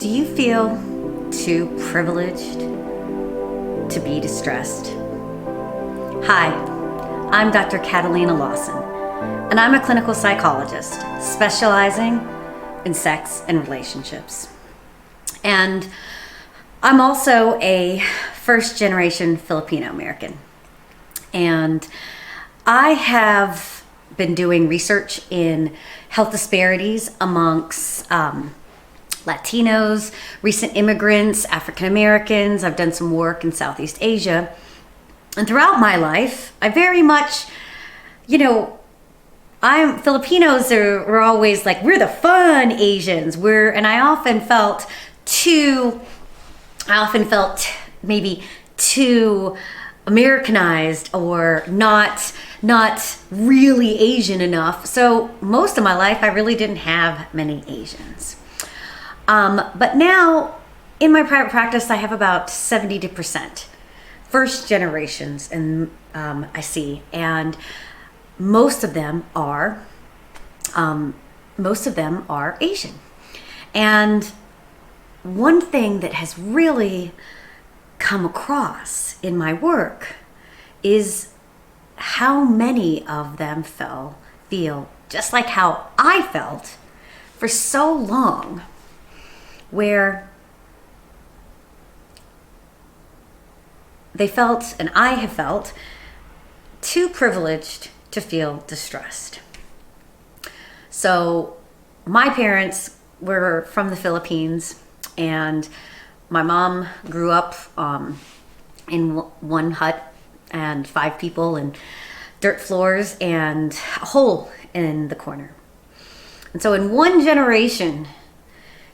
Do you feel too privileged to be distressed? Hi, I'm Dr. Catalina Lawson, and I'm a clinical psychologist specializing in sex and relationships. And I'm also a first-generation Filipino American. And I have been doing research in health disparities amongst Latinos, recent immigrants, African Americans. I've done some work in Southeast Asia. And throughout my life, I very much, Filipinos are always like, we're the fun Asians. And I often felt maybe too Americanized or not really Asian enough. So most of my life, I really didn't have many Asians. But now in my private practice, I have about 70% first generations, and I see, and most of them are Asian. And one thing that has really come across in my work is how many of them feel just like how I felt for so long, where they felt, and I have felt, too privileged to feel distressed. So my parents were from the Philippines, and my mom grew up in one hut and 5 people and dirt floors and a hole in the corner. And so in one generation,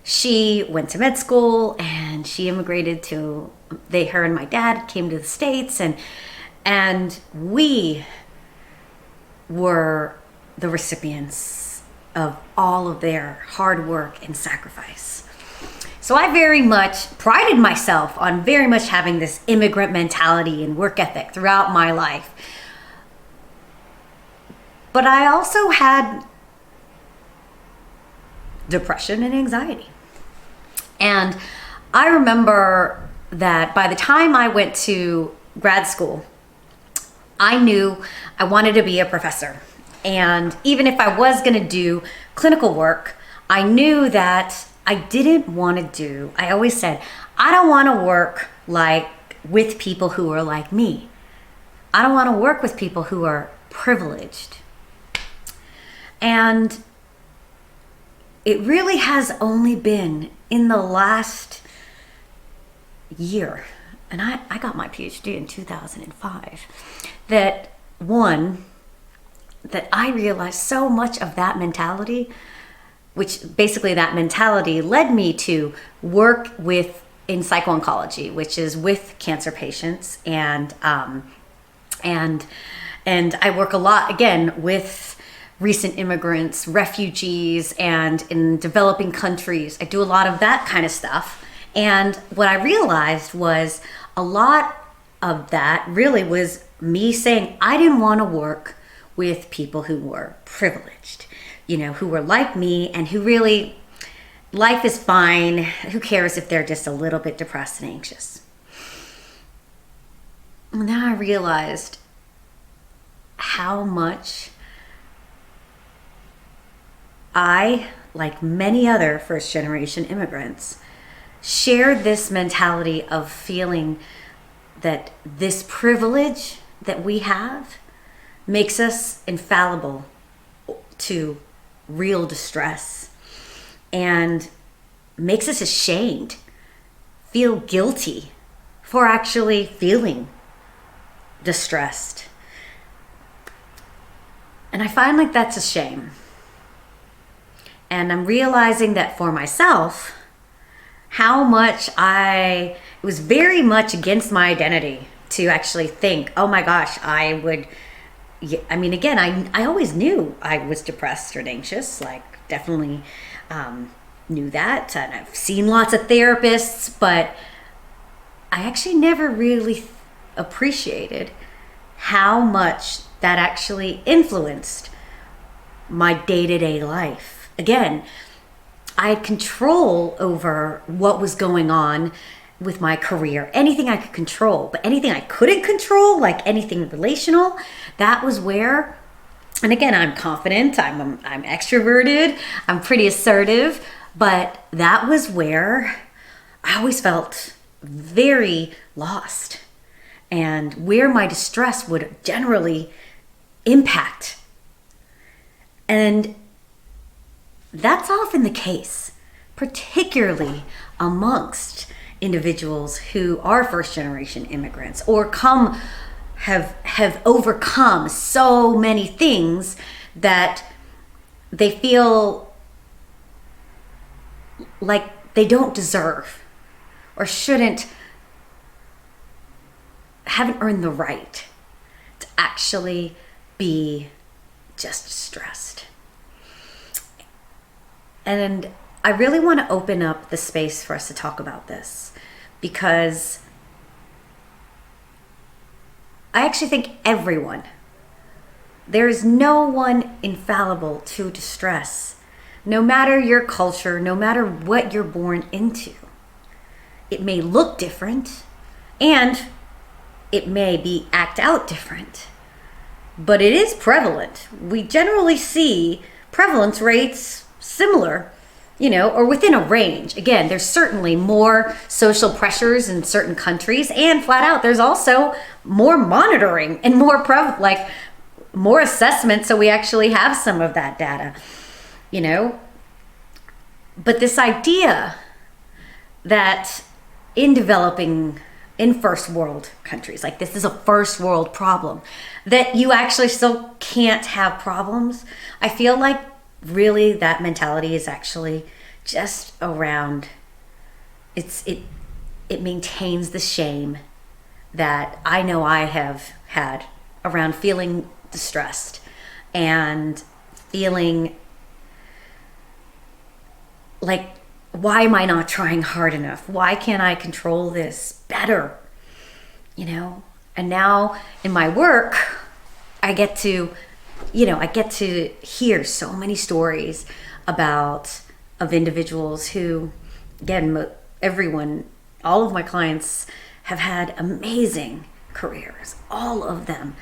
she went to med school and she immigrated her and my dad came to the States, and we were the recipients of all of their hard work and sacrifice. So I very much prided myself on very much having this immigrant mentality and work ethic throughout my life. But I also had depression and anxiety. And I remember that by the time I went to grad school, I knew I wanted to be a professor. And even if I was going to do clinical work, I knew that I always said, I don't want to work with people who are like me. I don't want to work with people who are privileged. And it really has only been in the last year, and I got my PhD in 2005, that I realized so much of that mentality, which basically that mentality led me to work in psycho-oncology, which is with cancer patients, and I work a lot, again, with recent immigrants, refugees, and in developing countries. I do a lot of that kind of stuff. And what I realized was a lot of that really was me saying I didn't want to work with people who were privileged, who were like me and who really, life is fine. Who cares if they're just a little bit depressed and anxious? And then I realized how much I, like many other first-generation immigrants, shared this mentality of feeling that this privilege that we have makes us infallible to real distress and makes us ashamed, feel guilty for actually feeling distressed. And I find like that's a shame. And I'm realizing that for myself, how much it was very much against my identity to actually think, oh my gosh, I always knew I was depressed or anxious, definitely knew that. And I've seen lots of therapists, but I actually never really appreciated how much that actually influenced my day-to-day life. Again, I had control over what was going on with my career, anything I could control. But anything I couldn't control, like anything relational, that was where, and again, I'm confident, I'm extroverted, I'm pretty assertive, but that was where I always felt very lost, and where my distress would generally impact. And that's often the case, particularly amongst individuals who are first generation immigrants or have overcome so many things that they feel like they don't deserve or haven't earned the right to actually be just stressed. And I really want to open up the space for us to talk about this, because I actually think there is no one infallible to distress, no matter your culture, no matter what you're born into. It may look different and it may be act out different, but it is prevalent. We generally see prevalence rates similar, or within a range. Again, there's certainly more social pressures in certain countries, and flat out, there's also more monitoring and more more assessment, so we actually have some of that data, But this idea that in first world countries, like this is a first world problem, that you actually still can't have problems, I feel like really that mentality is actually just around, it maintains the shame that I know I have had around feeling distressed and feeling like, why am I not trying hard enough? Why can't I control this better? And now in my work, I get to hear so many stories of individuals who, again, all of my clients have had amazing careers. All of them,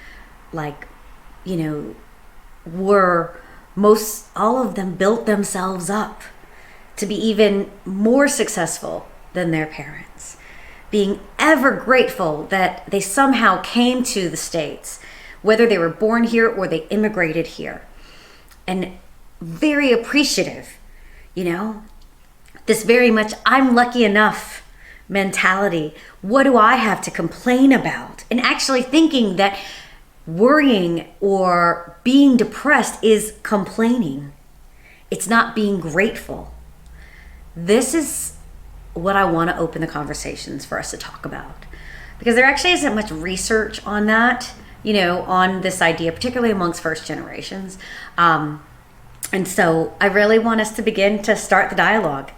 all of them built themselves up to be even more successful than their parents, being ever grateful that they somehow came to the States, whether they were born here or they immigrated here, and very appreciative, this very much I'm lucky enough mentality. What do I have to complain about? And actually thinking that worrying or being depressed is complaining. It's not being grateful. This is what I want to open the conversations for us to talk about, because there actually isn't much research on that, on this idea, particularly amongst first generations. And so I really want us to begin to start the dialogue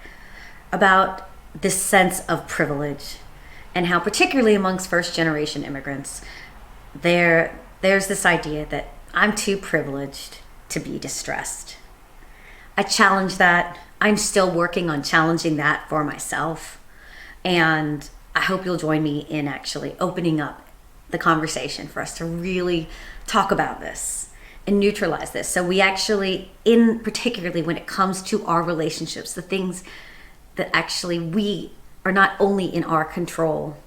about this sense of privilege, and how particularly amongst first generation immigrants, there's this idea that I'm too privileged to be distressed. I challenge that. I'm still working on challenging that for myself. And I hope you'll join me in actually opening up the conversation for us to really talk about this and neutralize this. So we actually, particularly when it comes to our relationships, the things that actually we are not only in our control,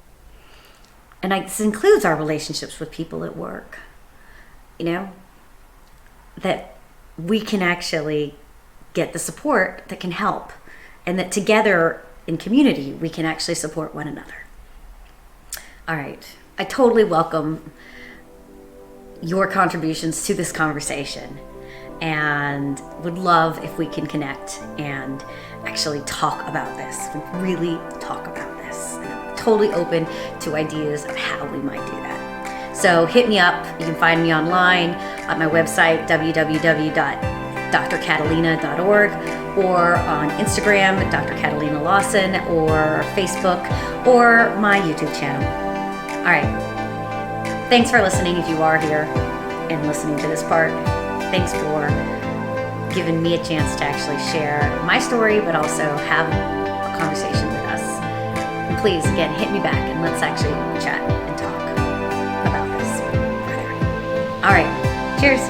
and this includes our relationships with people at work, that we can actually get the support that can help, and that together in community we can actually support one another. All right, I totally welcome your contributions to this conversation, and would love if we can connect and actually talk about this. Really talk about this. And I'm totally open to ideas of how we might do that. So hit me up. You can find me online at my website, www.drcatalina.org, or on Instagram, Dr. Catalina Lawson, or Facebook, or my YouTube channel. All right. Thanks for listening if you are here and listening to this part. Thanks for given me a chance to actually share my story, but also have a conversation with us. And please, again, hit me back and let's actually chat and talk about this further. All right, cheers.